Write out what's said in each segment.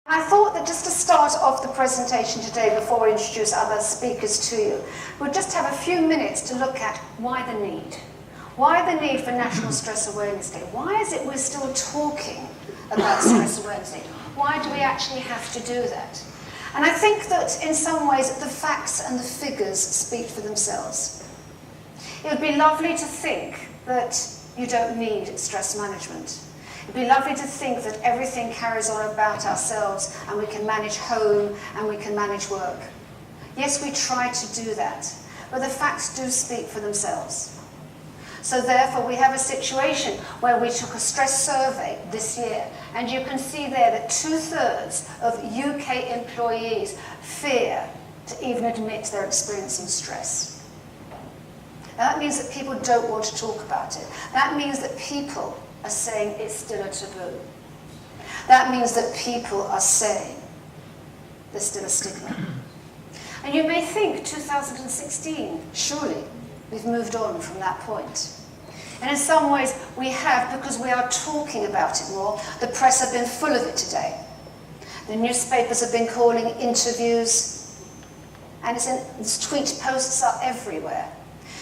I thought that just to start off the presentation today, before I introduce other speakers to you, we'll just have a few minutes to look at why the need. Why the need for National Stress Awareness Day? Why is it we're still talking about Stress Awareness Day? Why do we actually have to do that? And I think that in some ways the facts and the figures speak for themselves. It would be lovely to think that you don't need stress management. It'd be lovely to think that everything carries on about ourselves and we can manage home and we can manage work. Yes, we try to do that, but the facts do speak for themselves. So therefore we have a situation where we took a stress survey this year, and you can see there that 2/3 of UK employees fear to even admit they're experiencing stress. Now that means that people don't want to talk about it. That means that people are saying it's still a taboo. That means that people are saying there's still a stigma. And you may think 2016, surely we've moved on from that point. And in some ways we have, because we are talking about it more. The press have been full of it today. The newspapers have been calling interviews, and its tweet posts are everywhere.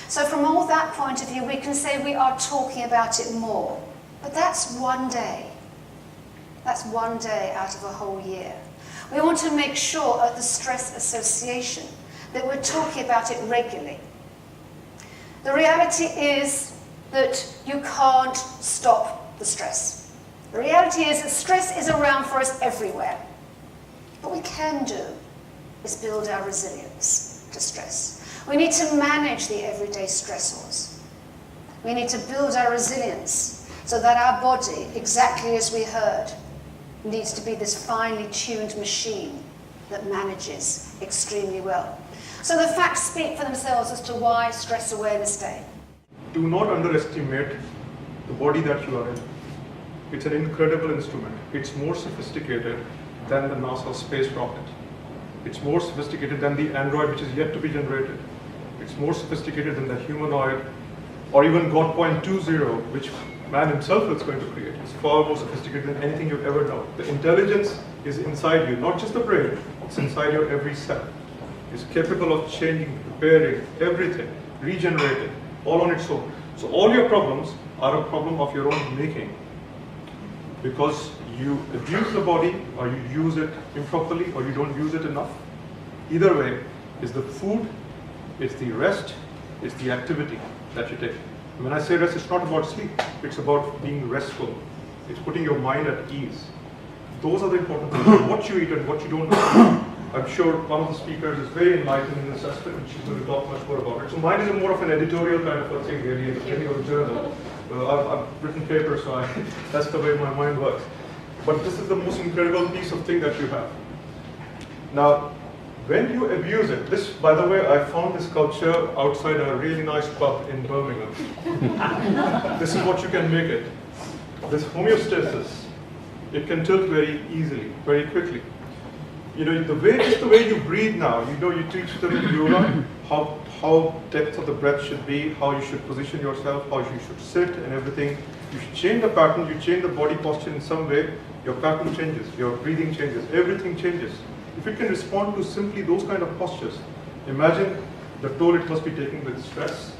So from all that point of view, we can say we are talking about it more. But that's one day. That's one day out of a whole year. We want to make sure at the Stress Association that we're talking about it regularly. The reality is that you can't stop the stress. The reality is that stress is around for us everywhere. What we can do is build our resilience to stress. We need to manage the everyday stressors. We need to build our resilience so that our body, exactly as we heard, needs to be this finely tuned machine that manages extremely well. So the facts speak for themselves as to why Stress Awareness Day. Do not underestimate the body that you are in. It's an incredible instrument. It's more sophisticated than the NASA space rocket. It's more sophisticated than the android which is yet to be generated. It's more sophisticated than the humanoid, or even God 0.20, which man himself is going to create. It's far more sophisticated than anything you've ever done. The intelligence is inside you, not just the brain, it's inside your every cell. It's capable of changing, preparing, everything, regenerating, all on its own. So all your problems are a problem of your own making, because you abuse the body, or you use it improperly, or you don't use it enough. Either way, it's the food, it's the rest, it's the activity that you take. When I say rest, it's not about sleep, it's about being restful. It's putting your mind at ease. Those are the important things. What you eat and what you don't eat. I'm sure one of the speakers is very enlightened in this aspect, and she's going to talk much more about it. So mine is more of an editorial kind of a thing, really, in a journal. I've written papers, so that's the way my mind works. But this is the most incredible piece of thing that you have. Now, when you abuse it, this, by the way, I found this culture outside a really nice pub in Birmingham. This is what you can make it. This homeostasis, it can tilt very easily, very quickly. You know, just the way you breathe now, you teach them in yoga how depth of the breath should be, how you should position yourself, how you should sit and everything. You should change the pattern, you change the body posture in some way, your pattern changes, your breathing changes, everything changes. If you can respond to simply those kind of postures, imagine the toll it must be taking with stress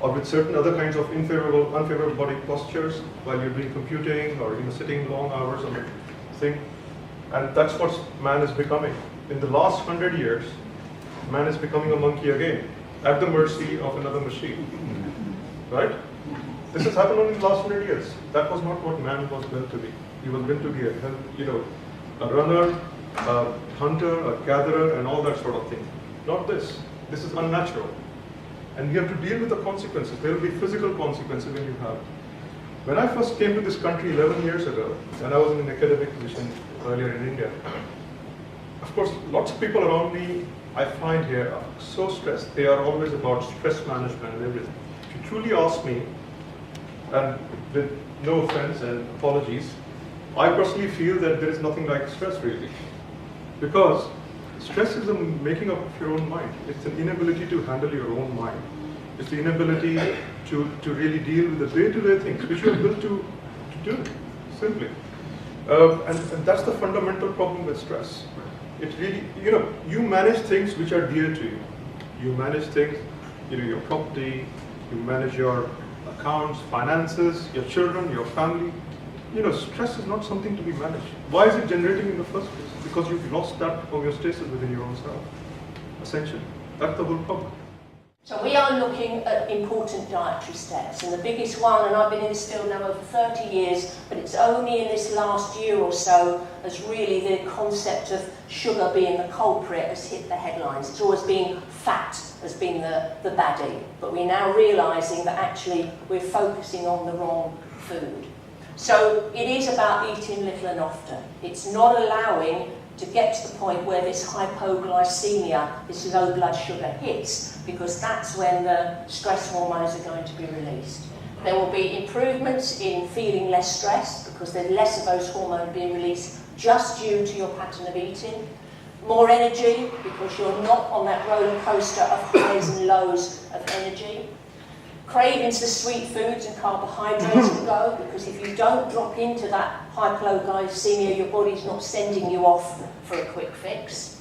or with certain other kinds of unfavorable body postures while you're doing computing or sitting long hours on a thing. And that's what man is becoming. In the last 100 years, man is becoming a monkey again, at the mercy of another machine. Right? This has happened only in the last 100 years. That was not what man was meant to be. He was meant to be a runner, a hunter, a gatherer, and all that sort of thing. Not this. This is unnatural. And you have to deal with the consequences. There will be physical consequences when you have. When I first came to this country 11 years ago, and I was in an academic position earlier in India, of course, lots of people around me, I find here, are so stressed. They are always about stress management and everything. If you truly ask me, and with no offense and apologies, I personally feel that there is nothing like stress really. Because stress is the making up of your own mind. It's an inability to handle your own mind. It's the inability to really deal with the day-to-day things which you are built to do, simply. And that's the fundamental problem with stress. It really, you manage things which are dear to you. You manage things, your property, you manage your accounts, finances, your children, your family. Stress is not something to be managed. Why is it generating in the first place? Because you've lost that homeostasis within your own self, essentially. That's the whole problem. So we are looking at important dietary steps, and the biggest one, and I've been in this field now over 30 years, but it's only in this last year or so as really the concept of sugar being the culprit has hit the headlines. It's always been fat has been the baddie, but we're now realising that actually we're focusing on the wrong food. So it is about eating little and often. It's not allowing to get to the point where this hypoglycemia, this low blood sugar hits, because that's when the stress hormones are going to be released. There will be improvements in feeling less stressed because there's less of those hormones being released just due to your pattern of eating. More energy because you're not on that roller coaster of highs and lows of energy. Cravings for sweet foods and carbohydrates will go, because if you don't drop into that hypoglycemia, your body's not sending you off for a quick fix.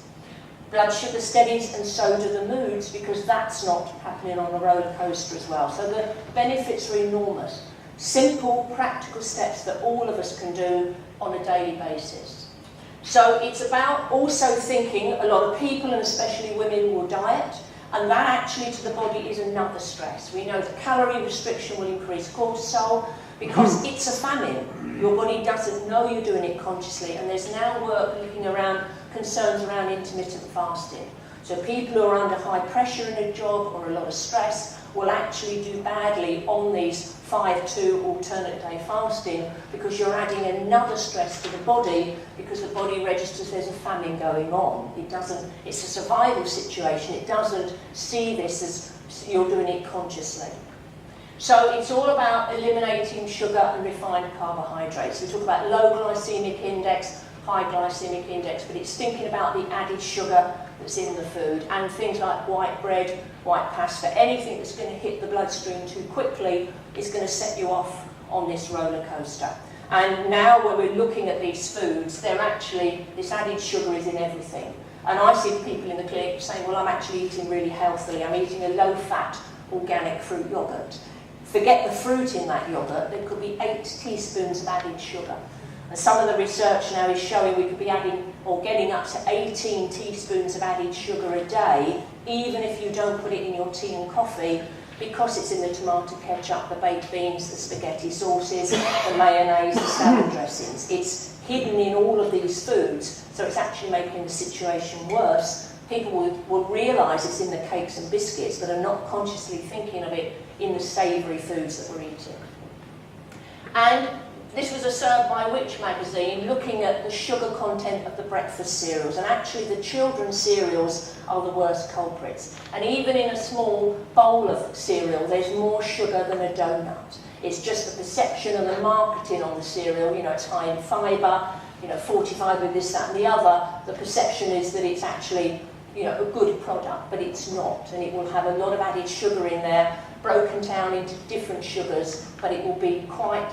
Blood sugar steadies, and so do the moods, because that's not happening on a roller coaster as well. So the benefits are enormous. Simple, practical steps that all of us can do on a daily basis. So it's about also thinking, a lot of people, and especially women, will diet. And that actually to the body is another stress. We know that calorie restriction will increase cortisol because it's a famine. Your body doesn't know you're doing it consciously, and there's now work looking around concerns around intermittent fasting. So people who are under high pressure in a job or a lot of stress will actually do badly on these 5-2 alternate day fasting, because you're adding another stress to the body, because the body registers there's a famine going on. It's a survival situation. It doesn't see this as you're doing it consciously. So it's all about eliminating sugar and refined carbohydrates. We talk about low glycemic index, high glycemic index, but it's thinking about the added sugar that's in the food, and things like white bread, white pasta, anything that's going to hit the bloodstream too quickly is going to set you off on this roller coaster. And now when we're looking at these foods, they're actually, this added sugar is in everything. And I see people in the clinic saying, well, I'm actually eating really healthily. I'm eating a low-fat organic fruit yoghurt. Forget the fruit in that yoghurt, there could be 8 teaspoons of added sugar. And some of the research now is showing we could be adding or getting up to 18 teaspoons of added sugar a day, even if you don't put it in your tea and coffee, because it's in the tomato ketchup, the baked beans, the spaghetti sauces, the mayonnaise, the salad dressings. It's hidden in all of these foods, so it's actually making the situation worse. People will realise it's in the cakes and biscuits, but are not consciously thinking of it in the savoury foods that we're eating. And this was a Served by Which magazine looking at the sugar content of the breakfast cereals, and actually the children's cereals are the worst culprits. And even in a small bowl of cereal, there's more sugar than a donut. It's just the perception and the marketing on the cereal, it's high in fibre, 45 with this, that and the other. The perception is that it's actually, a good product, but it's not. And it will have a lot of added sugar in there, broken down into different sugars, but it will be quite,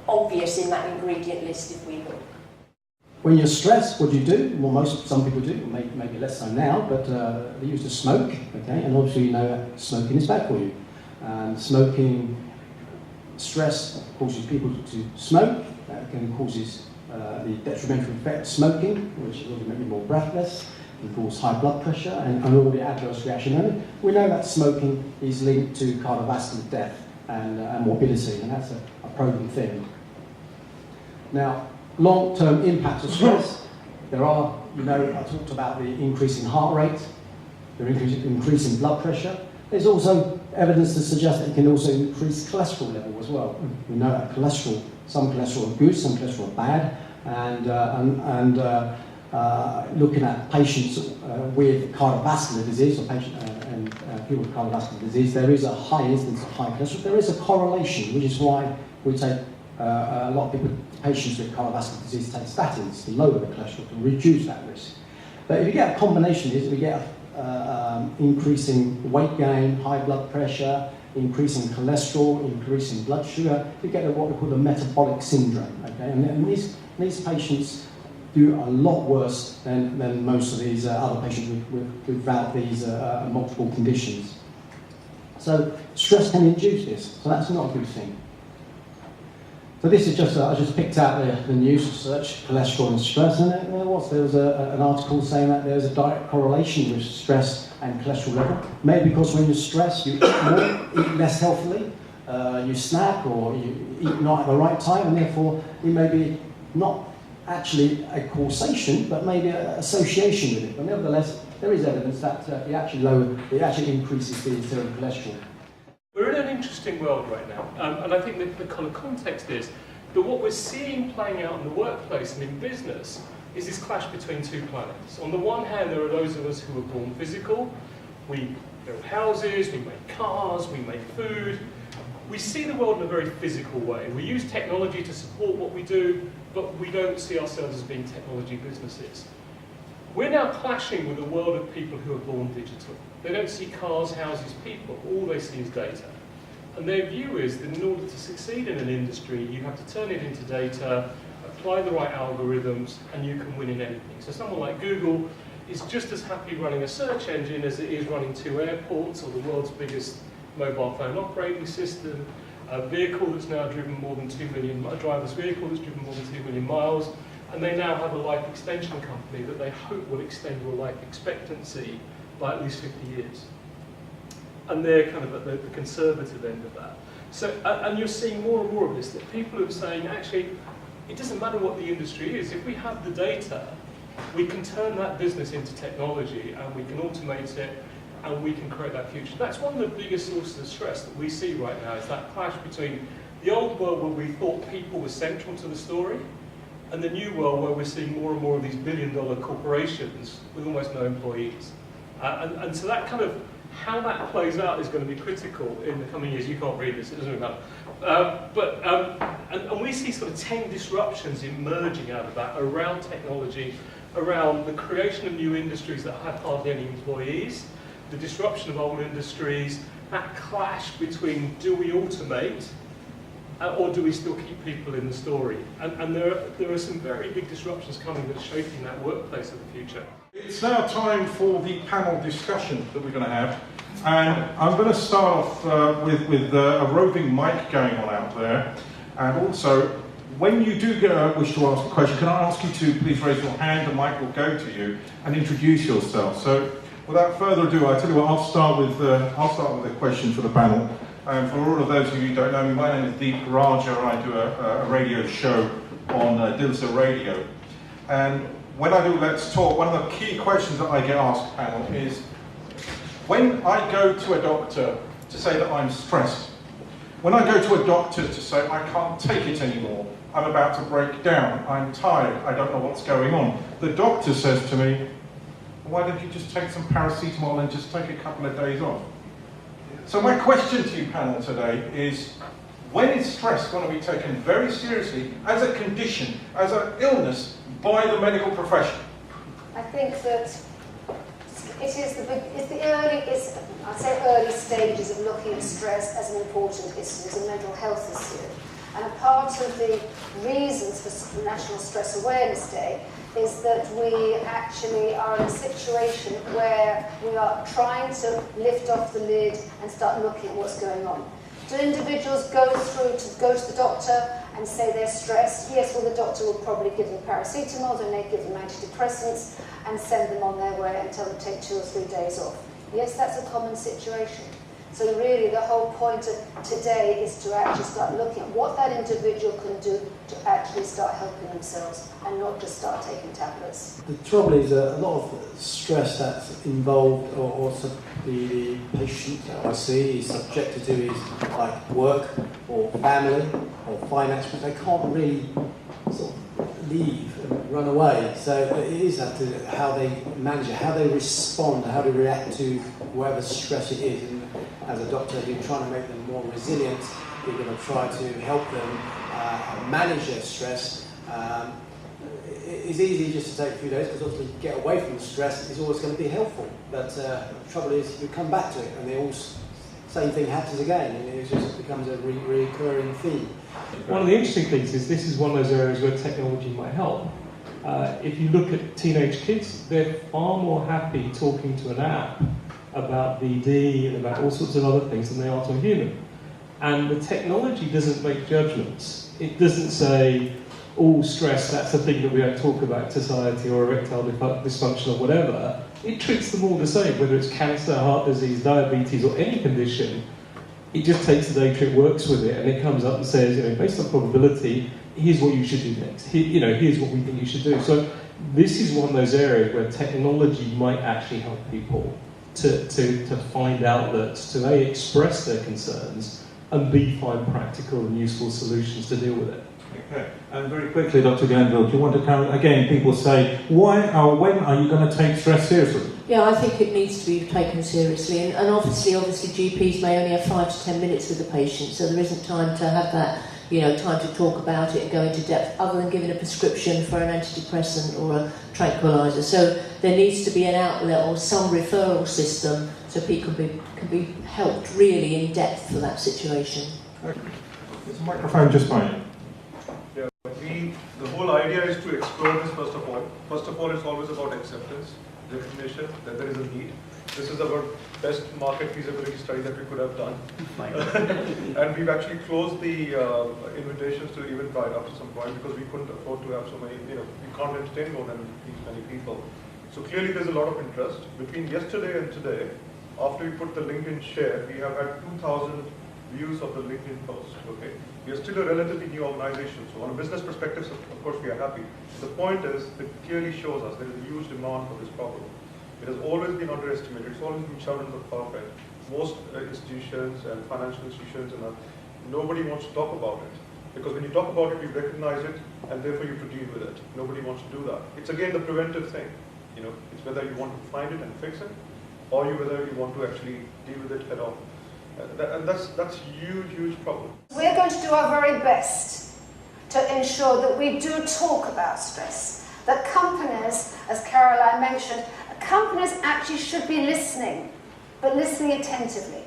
obvious in that ingredient list if we look. When you're stressed, what do you do? Well, some people do, maybe less so now, but they used to smoke, okay? And obviously that smoking is bad for you. Smoking, stress causes people to smoke. That can causes the detrimental effect of smoking, which is ultimately more breathless, can cause high blood pressure and all the adverse reaction. And we know that smoking is linked to cardiovascular death and morbidity, and that's a proven thing. Now, long-term impacts of stress, there are, I talked about the increase in heart rate, the increase in blood pressure. There's also evidence to suggest that it can also increase cholesterol level as well. We know that some cholesterol are good, some cholesterol are bad, and looking at patients with cardiovascular disease, or people with cardiovascular disease, there is a high incidence of high cholesterol. There is a correlation, which is why we take a lot of patients with cardiovascular disease take statins to lower the cholesterol, to reduce that risk. But if you get a combination of this, we get increasing weight gain, high blood pressure, increasing cholesterol, increasing blood sugar, you get what we call the metabolic syndrome. Okay? And These patients do a lot worse than most of these other patients without these multiple conditions. So stress can induce this, so that's not a good thing. So this is just, I just picked out the news search, cholesterol and stress, and there was an article saying that there's a direct correlation with stress and cholesterol level. Maybe because when you're stressed, you eat more, eat less healthily, you snack or you eat not at the right time, and therefore it may be not actually a causation, but maybe an association with it. But nevertheless, there is evidence that it actually increases the serum cholesterol. We're in an interesting world right now, and I think the kind of context is that what we're seeing playing out in the workplace and in business is this clash between two planets. On the one hand, there are those of us who are born physical. We build houses, we make cars, we make food. We see the world in a very physical way. We use technology to support what we do, but we don't see ourselves as being technology businesses. We're now clashing with a world of people who are born digital. They don't see cars, houses, people. All they see is data. And their view is that in order to succeed in an industry, you have to turn it into data, apply the right algorithms, and you can win in anything. So someone like Google is just as happy running a search engine as it is running 2 airports or the world's biggest mobile phone operating system, a vehicle that's now driven more than 2 million, a driverless vehicle that's driven more than 2 million miles. And they now have a life extension company that they hope will extend your life expectancy by at least 50 years. And they're kind of at the conservative end of that. So, and you're seeing more and more of this, that people are saying, actually, it doesn't matter what the industry is. If we have the data, we can turn that business into technology, and we can automate it, and we can create that future. That's one of the biggest sources of stress that we see right now, is that clash between the old world where we thought people were central to the story, and the new world where we're seeing more and more of these billion-dollar corporations with almost no employees. And so that kind of, how that plays out is going to be critical in the coming years. You can't read this, it doesn't really matter. And we see sort of 10 disruptions emerging out of that around technology, around the creation of new industries that have hardly any employees, the disruption of old industries, that clash between do we automate or do we still keep people in the story? And there are some very big disruptions coming that are shaping that workplace of the future. It's now time for the panel discussion that we're going to have. And I'm going to start off with a roving mic going on out there. And also, when you do wish to ask a question, can I ask you to please raise your hand, the mic will go to you, and introduce yourself. So without further ado, I tell you what, I'll start with a question for the panel. For all of those of you who don't know me, my name is Deep Raja. I do a radio show on Dilsa Radio. And when I do Let's Talk, one of the key questions that I get asked, panel, is when I go to a doctor to say that I'm stressed, when I go to a doctor to say I can't take it anymore, I'm about to break down, I'm tired, I don't know what's going on, the doctor says to me, why don't you just take some paracetamol and just take a couple of days off? So my question to you, panel, today is, when is stress going to be taken very seriously as a condition, as an illness, by the medical profession? I think that it's the early stages of looking at stress as an important issue, as a mental health issue. And a part of the reasons for National Stress Awareness Day is that we actually are in a situation where we are trying to lift off the lid and start looking at what's going on. Do individuals go to the doctor and say they're stressed? Yes, well, the doctor will probably give them paracetamol, they may give them antidepressants and send them on their way and tell them to take 2 or 3 days off. Yes, that's a common situation. So really the whole point of today is to actually start looking at what that individual can do to actually start helping themselves and not just start taking tablets. The trouble is a lot of stress that's involved or the patient that I see is subjected to is like work or family or finance, but they can't really sort of leave and run away. So it is up to how they manage it, how they respond, how they react to whatever stress it is. And as a doctor, you're trying to make them more resilient. You're going to try to help them manage their stress. It's easy just to take a few days because obviously get away from the stress is always going to be helpful. But the trouble is you come back to it and they all same thing happens again, and it just becomes a recurring theme. One of the interesting things is this is one of those areas where technology might help. If you look at teenage kids, they're far more happy talking to an app about BD and about all sorts of other things than they are to a human. And the technology doesn't make judgments. It doesn't say, all stress, that's a thing that we don't talk about in society, or erectile dysfunction or whatever. It treats them all the same, whether it's cancer, heart disease, diabetes, or any condition. It just takes the data, it works with it, and it comes up and says, based on probability, here's what you should do next. Here's what we think you should do. So this is one of those areas where technology might actually help people to find outlets, to A, express their concerns, and B, find practical and useful solutions to deal with it. Okay, and very quickly, Dr. Glanville, do you want to come again? People say, why or when are you going to take stress seriously? Yeah, I think it needs to be taken seriously, and obviously GPs may only have 5 to 10 minutes with the patient, so there isn't time to have that, time to talk about it and go into depth, other than giving a prescription for an antidepressant or a tranquilizer. So there needs to be an outlet or some referral system so people can be helped really in depth for that situation. Okay. There's a microphone just by you. The whole idea is to explore this first of all. First of all, it's always about acceptance, recognition that there is a need. This is our best market feasibility study that we could have done. And we've actually closed the invitations to Eventbrite after some point because we couldn't afford to have so many, we can't entertain more than these many people. So clearly there's a lot of interest. Between yesterday and today, after we put the LinkedIn share, we have had 2,000 views of the LinkedIn post, okay? We are still a relatively new organization, so on a business perspective, of course, we are happy. The point is, it clearly shows us there is a huge demand for this problem. It has always been underestimated. It's always been shoved under the carpet. Most institutions and financial institutions, nobody wants to talk about it. Because when you talk about it, you recognize it, and therefore you have to deal with it. Nobody wants to do that. It's again the preventive thing. It's whether you want to find it and fix it, or whether you want to actually deal with it head on. And that's a huge problem. We're going to do our very best to ensure that we do talk about stress. That companies, as Caroline mentioned, companies actually should be listening, but listening attentively.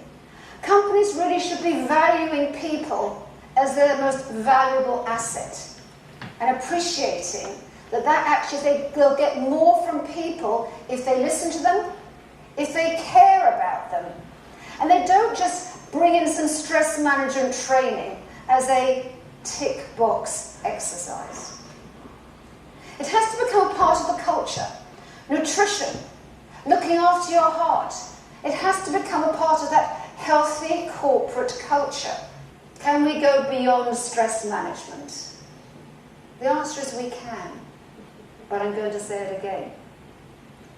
Companies really should be valuing people as their most valuable asset and appreciating that actually they'll get more from people if they listen to them, if they care about them. And they don't just bring in some stress management training as a tick box exercise. It has to become a part of the culture. Nutrition, looking after your heart. It has to become a part of that healthy corporate culture. Can we go beyond stress management? The answer is we can, but I'm going to say it again.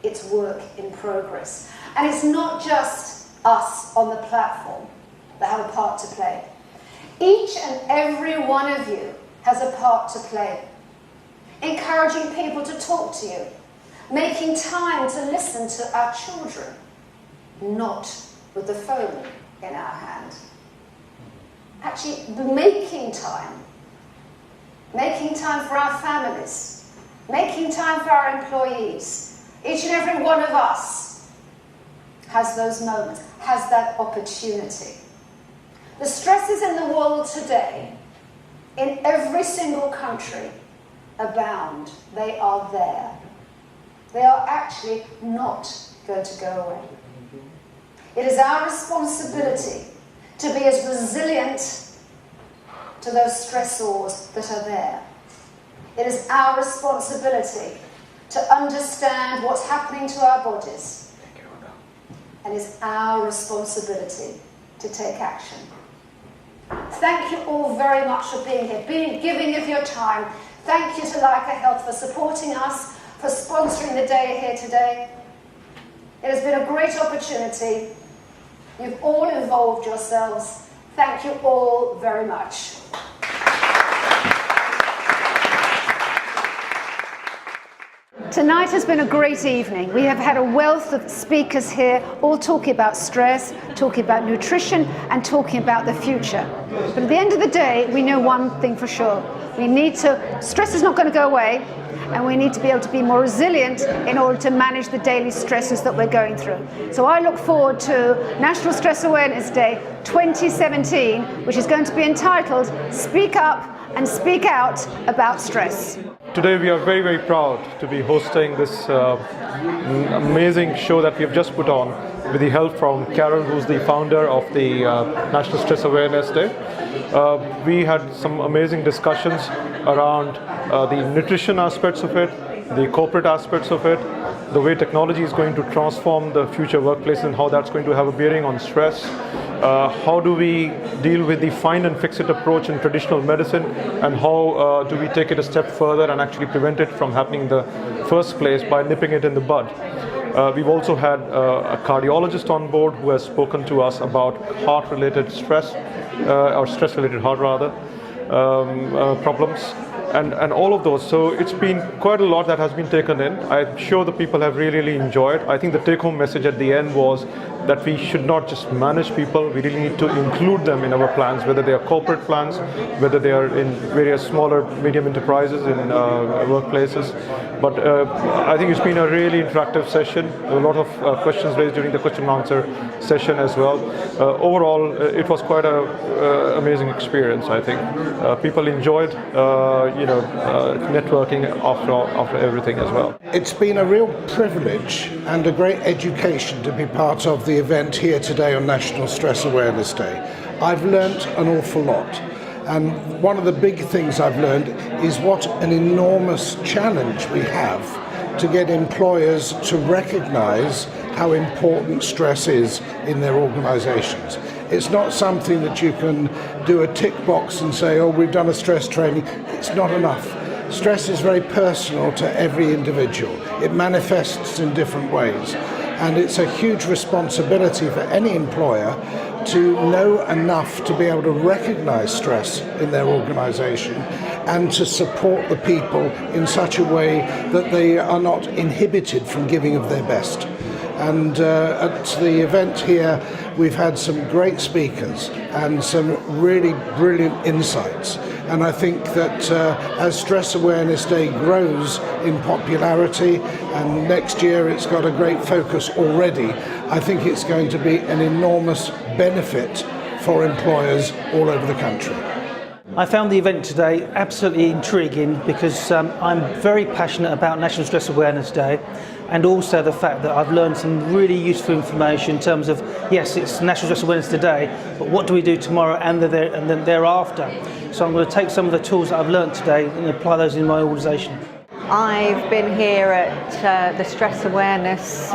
It's work in progress. And it's not just us on the platform that have a part to play. Each and every one of you has a part to play. Encouraging people to talk to you, making time to listen to our children, not with the phone in our hand. Actually, making time for our families, making time for our employees. Each and every one of us has those moments, has that opportunity. The stresses in the world today, in every single country, abound. They are there. They are actually not going to go away. It is our responsibility to be as resilient to those stressors that are there. It is our responsibility to understand what's happening to our bodies. And it's our responsibility to take action. Thank you all very much for being here, giving of your time. Thank you to Leica Health for supporting us, for sponsoring the day here today. It has been a great opportunity. You've all involved yourselves. Thank you all very much. Tonight has been a great evening. We have had a wealth of speakers here, all talking about stress, talking about nutrition, and talking about the future. But at the end of the day, we know one thing for sure. Stress is not going to go away, and we need to be able to be more resilient in order to manage the daily stresses that we're going through. So I look forward to National Stress Awareness Day 2017, which is going to be entitled Speak Up and Speak Out About Stress. Today we are very, very proud to be hosting this amazing show that we have just put on with the help from Carol, who's the founder of the National Stress Awareness Day. We had some amazing discussions around the nutrition aspects of it, the corporate aspects of it, the way technology is going to transform the future workplace and how that's going to have a bearing on stress. How do we deal with the find and fix it approach in traditional medicine, and how do we take it a step further and actually prevent it from happening in the first place by nipping it in the bud. We've also had a cardiologist on board who has spoken to us about heart-related stress, or stress-related heart rather, problems. And all of those. So it's been quite a lot that has been taken in. I'm sure the people have really enjoyed. I think the take-home message at the end was that we should not just manage people, we really need to include them in our plans, whether they are corporate plans, whether they are in various smaller, medium enterprises in workplaces. But I think it's been a really interactive session. A lot of questions raised during the question and answer session as well. Overall, it was quite an amazing experience, I think. People enjoyed networking after everything as well. It's been a real privilege and a great education to be part of the event here today on National Stress Awareness Day. I've learnt an awful lot, and one of the big things I've learned is what an enormous challenge we have to get employers to recognise how important stress is in their organisations. It's not something that you can do a tick box and say, oh, we've done a stress training. It's not enough. Stress is very personal to every individual. It manifests in different ways. And it's a huge responsibility for any employer to know enough to be able to recognise stress in their organisation and to support the people in such a way that they are not inhibited from giving of their best. And at the event here, we've had some great speakers and some really brilliant insights. And I think that as Stress Awareness Day grows in popularity, and next year it's got a great focus already, I think it's going to be an enormous benefit for employers all over the country. I found the event today absolutely intriguing because I'm very passionate about National Stress Awareness Day, and also the fact that I've learned some really useful information in terms of, yes, it's National Stress Awareness today, but what do we do tomorrow and then thereafter? So I'm going to take some of the tools that I've learned today and apply those in my organisation. I've been here at the Stress Awareness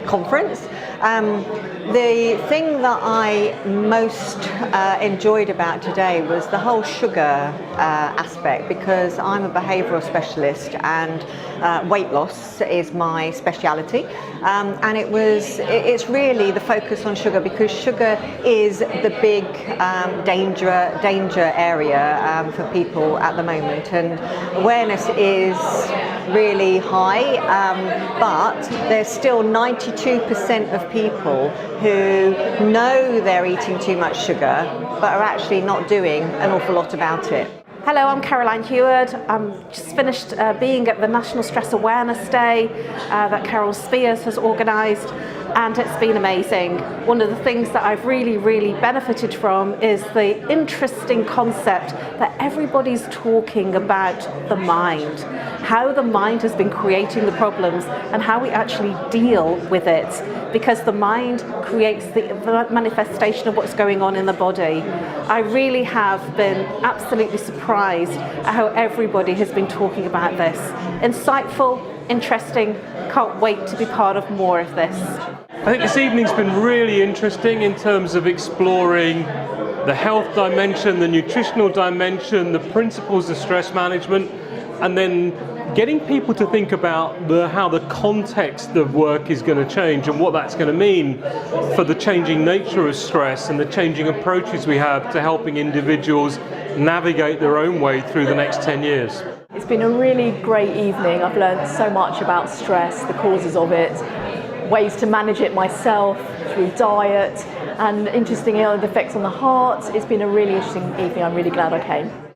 Conference. The thing that I most enjoyed about today was the whole sugar aspect, because I'm a behavioural specialist and weight loss is my speciality, and it's really the focus on sugar, because sugar is the big danger area for people at the moment, and awareness is really high, but there's still 92% of people who know they're eating too much sugar but are actually not doing an awful lot about it. Hello, I'm Caroline Heward. I'm just finished being at the National Stress Awareness Day that Carol Spears has organised, and it's been amazing. One of the things that I've really benefited from is the interesting concept that everybody's talking about the mind, how the mind has been creating the problems and how we actually deal with it, because the mind creates the manifestation of what's going on in the body. I really have been absolutely surprised at how everybody has been talking about this. Insightful, interesting, can't wait to be part of more of this. I think this evening's been really interesting in terms of exploring the health dimension, the nutritional dimension, the principles of stress management, and then getting people to think about how the context of work is going to change and what that's going to mean for the changing nature of stress and the changing approaches we have to helping individuals navigate their own way through the next 10 years. It's been a really great evening. I've learned so much about stress, the causes of it, ways to manage it myself through diet, and interestingly, the effects on the heart. It's been a really interesting evening. I'm really glad I came.